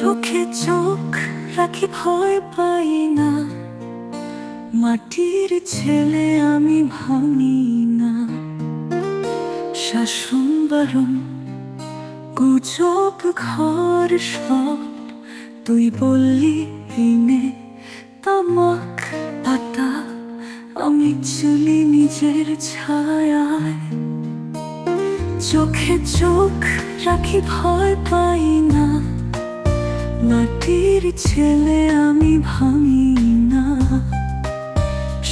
চোখে চোখ রাখি ভয় পাই না, মাটির ছেলে আমি ভাঙি না। শাসন বারণ গুজব ঘর সব তুই বললি নে তামাক পাতা, আমি চলি নিজের ছায়ায়। চোখে চোখ রাখি ভয় পাই না, মাটির ছেলে আমি ভাঙি না।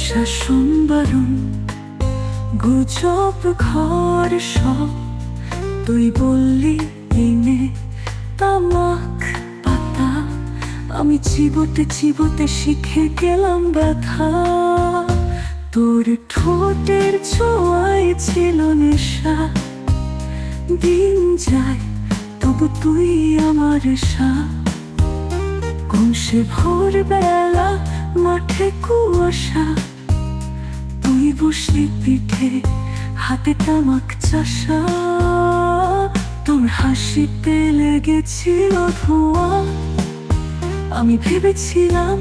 শাসন বারণ গুজব ঘর সব তুই বললি নে তামাক পাতা, আমি চিবোতে চিবোতে শিখে গেলাম ব্যথা। তোর ঠোঁটের ছোঁয়ায় ছিল নেশা, দিন যায় তবু তুই আমার আশা। কোন সে ভোরবেলা মাঠে কুয়াশা, তুই বসলি পিঠে হাতে তামাক চাষা। তোর হাসিতে লেগেছিল ধোঁয়া, আমি ভেবেছিলাম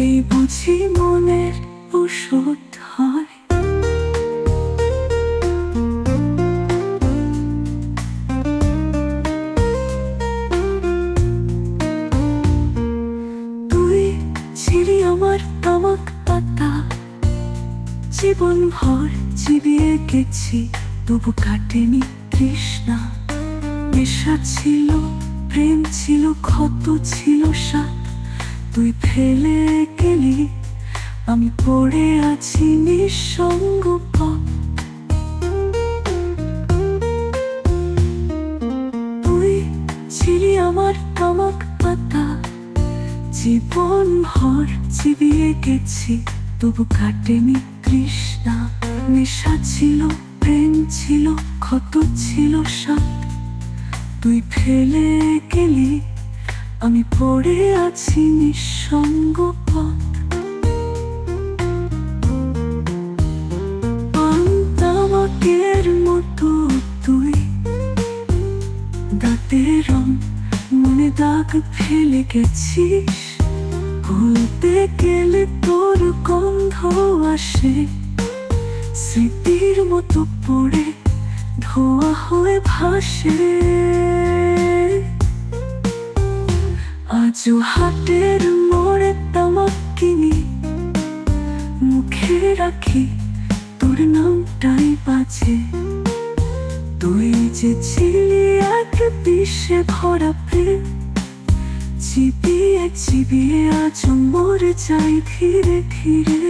এই বুঝি মনের ওষুধ হয়। তুই ছিলি আমার তামাক পাতা, জীবন ভর চিবিয়ে গেছি তবু কাটেনি তৃষ্ণা। নেশা ছিল, প্রেম ছিল, ক্ষত ছিল সাথ, তুই ফেলে গেলি আমি পড়ে আছি নিঃসঙ্গ পথ। তুই ছিলি আমার তামাক পাতা, জীবন ভর চিবিয়ে গেছি তবু কাটেনি তৃষ্ণা। নেশা ছিল, প্রেম ছিল, ক্ষত ছিল সাথ, তুই ফেলে গেলি আমি পড়ে আছি নিঃসঙ্গ পথ। তামাকের মতো তুই দাঁতের রং মনে দাগ ফেলে গেছিস, ভুলতে গেলে তোর গন্ধ আসে। স্মৃতির মতো পড়ে ধোয়া হয়ে ভাসে, আজও হাটের মোড়ে তামাক কিনি, মুখে রাখি তোর নামটাই বাজে। তুই যে ছিলি এক বিষে ভরা প্রেম, চিবিয়ে চিবিয়ে আজ মরে যাই ধীরে ধীরে।